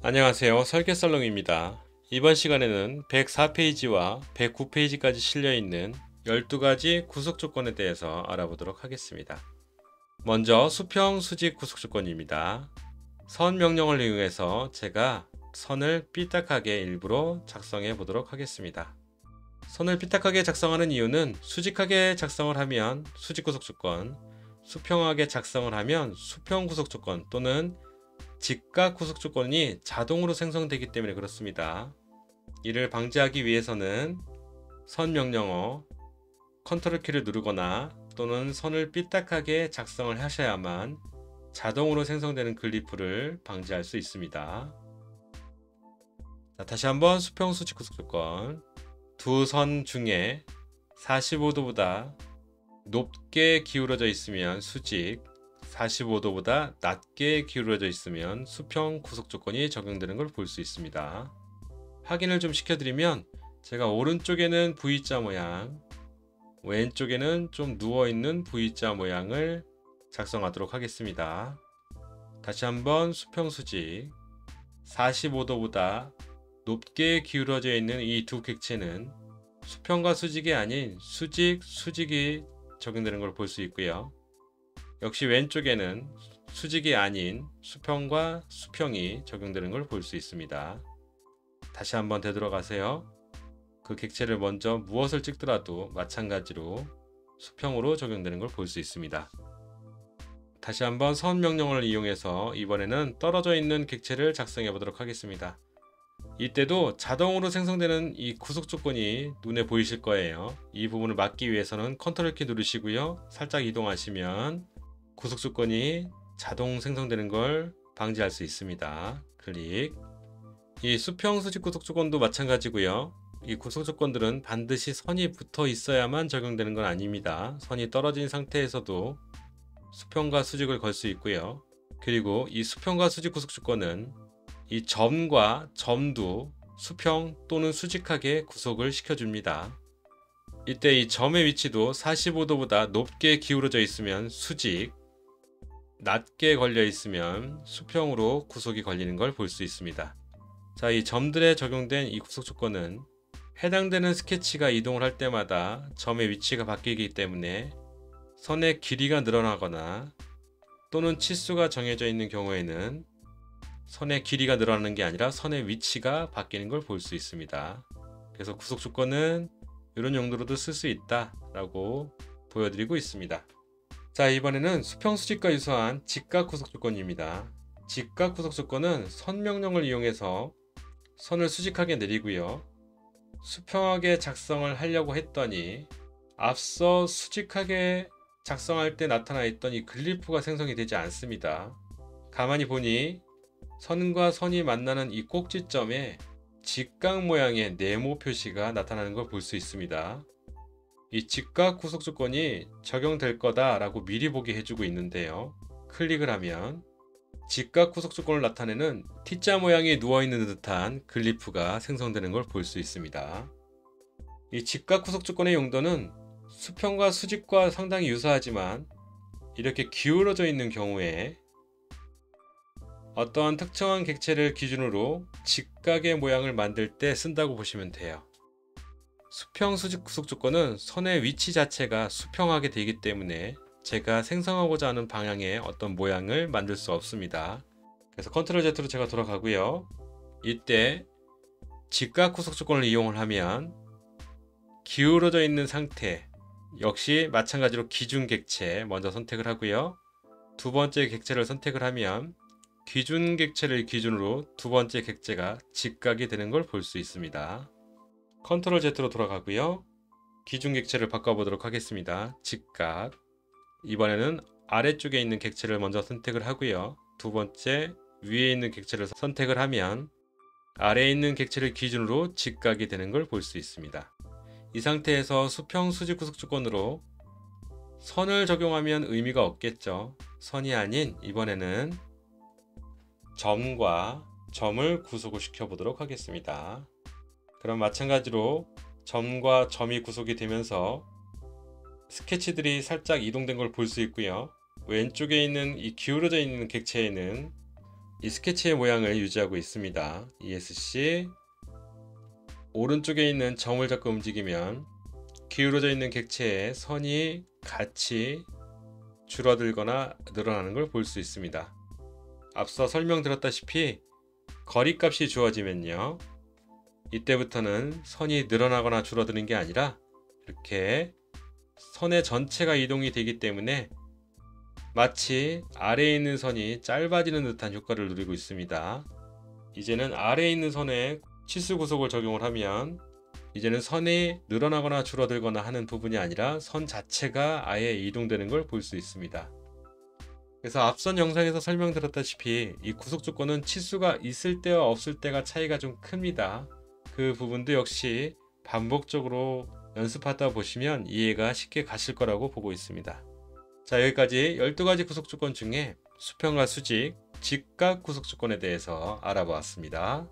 안녕하세요. 설계썰렁입니다. 이번 시간에는 104페이지와 109페이지까지 실려있는 12가지 구속조건에 대해서 알아보도록 하겠습니다. 먼저 수평 수직 구속조건입니다. 선 명령을 이용해서 제가 선을 삐딱하게 일부러 작성해 보도록 하겠습니다. 선을 삐딱하게 작성하는 이유는 수직하게 작성을 하면 수직 구속조건, 수평하게 작성을 하면 수평 구속조건 또는 직각 구속조건이 자동으로 생성되기 때문에 그렇습니다. 이를 방지하기 위해서는 선 명령어 컨트롤 키를 누르거나 또는 선을 삐딱하게 작성을 하셔야만 자동으로 생성되는 글리프를 방지할 수 있습니다. 다시 한번 수평 수직 구속조건, 두 선 중에 45도보다 높게 기울어져 있으면 수직, 45도보다 낮게 기울어져 있으면 수평 구속조건이 적용되는 걸 볼 수 있습니다. 확인을 좀 시켜드리면 제가 오른쪽에는 V자 모양, 왼쪽에는 좀 누워있는 V자 모양을 작성하도록 하겠습니다. 다시 한번 수평 수직, 45도보다 높게 기울어져 있는 이 두 객체는 수평과 수직이 아닌 수직, 수직이 적용되는 걸 볼 수 있고요. 역시 왼쪽에는 수직이 아닌 수평과 수평이 적용되는 걸 볼 수 있습니다. 다시 한번 되돌아가세요. 그 객체를 먼저 무엇을 찍더라도 마찬가지로 수평으로 적용되는 걸 볼 수 있습니다. 다시 한번 선 명령어를 이용해서 이번에는 떨어져 있는 객체를 작성해 보도록 하겠습니다. 이때도 자동으로 생성되는 이 구속 조건이 눈에 보이실 거예요. 이 부분을 막기 위해서는 컨트롤 키 누르시고요. 살짝 이동하시면 구속 조건이 자동 생성되는 걸 방지할 수 있습니다. 클릭. 이 수평 수직 구속 조건도 마찬가지고요. 이 구속 조건들은 반드시 선이 붙어 있어야만 적용되는 건 아닙니다. 선이 떨어진 상태에서도 수평과 수직을 걸 수 있고요. 그리고 이 수평과 수직 구속 조건은 이 점과 점도 수평 또는 수직하게 구속을 시켜줍니다. 이때 이 점의 위치도 45도보다 높게 기울어져 있으면 수직, 낮게 걸려 있으면 수평으로 구속이 걸리는 걸 볼 수 있습니다. 자, 이 점들에 적용된 이 구속 조건은 해당되는 스케치가 이동을 할 때마다 점의 위치가 바뀌기 때문에 선의 길이가 늘어나거나 또는 치수가 정해져 있는 경우에는 선의 길이가 늘어나는 게 아니라 선의 위치가 바뀌는 걸 볼 수 있습니다. 그래서 구속 조건은 이런 용도로도 쓸 수 있다 라고 보여드리고 있습니다. 자, 이번에는 수평 수직과 유사한 직각 구속 조건입니다. 직각 구속 조건은 선 명령을 이용해서 선을 수직하게 내리고요. 수평하게 작성을 하려고 했더니 앞서 수직하게 작성할 때 나타나 있던 이 글리프가 생성이 되지 않습니다. 가만히 보니 선과 선이 만나는 이 꼭지점에 직각 모양의 네모 표시가 나타나는 걸 볼 수 있습니다. 이 직각 구속 조건이 적용될 거다 라고 미리 보게 해주고 있는데요. 클릭을 하면 직각 구속 조건을 나타내는 T자 모양이 누워있는 듯한 글리프가 생성되는 걸 볼 수 있습니다. 이 직각 구속 조건의 용도는 수평과 수직과 상당히 유사하지만 이렇게 기울어져 있는 경우에 어떠한 특정한 객체를 기준으로 직각의 모양을 만들 때 쓴다고 보시면 돼요. 수평 수직 구속 조건은 선의 위치 자체가 수평하게 되기 때문에 제가 생성하고자 하는 방향의 어떤 모양을 만들 수 없습니다. 그래서 컨트롤 Z로 제가 돌아가고요. 이때 직각 구속 조건을 이용을 하면 기울어져 있는 상태, 역시 마찬가지로 기준 객체 먼저 선택을 하고요. 두 번째 객체를 선택을 하면 기준 객체를 기준으로 두 번째 객체가 직각이 되는 걸 볼 수 있습니다. 컨트롤 Z로 돌아가고요. 기준 객체를 바꿔보도록 하겠습니다. 직각. 이번에는 아래쪽에 있는 객체를 먼저 선택을 하고요. 두 번째 위에 있는 객체를 선택을 하면 아래에 있는 객체를 기준으로 직각이 되는 걸 볼 수 있습니다. 이 상태에서 수평 수직 구속 조건으로 선을 적용하면 의미가 없겠죠. 선이 아닌 이번에는 점과 점을 구속을 시켜 보도록 하겠습니다. 그럼 마찬가지로 점과 점이 구속이 되면서 스케치들이 살짝 이동된 걸 볼 수 있고요. 왼쪽에 있는 이 기울어져 있는 객체에는 이 스케치의 모양을 유지하고 있습니다. ESC 오른쪽에 있는 점을 잡고 움직이면 기울어져 있는 객체의 선이 같이 줄어들거나 늘어나는 걸 볼 수 있습니다. 앞서 설명드렸다시피 거리값이 주어지면요, 이때부터는 선이 늘어나거나 줄어드는 게 아니라 이렇게 선의 전체가 이동이 되기 때문에 마치 아래에 있는 선이 짧아지는 듯한 효과를 누리고 있습니다. 이제는 아래에 있는 선에 치수 구속을 적용을 하면 이제는 선이 늘어나거나 줄어들거나 하는 부분이 아니라 선 자체가 아예 이동되는 걸 볼 수 있습니다. 그래서 앞선 영상에서 설명드렸다시피 이 구속 조건은 치수가 있을 때와 없을 때가 차이가 좀 큽니다. 그 부분도 역시 반복적으로 연습하다 보시면 이해가 쉽게 가실 거라고 보고 있습니다. 자, 여기까지 12가지 구속 조건 중에 수평과 수직, 직각 구속 조건에 대해서 알아보았습니다.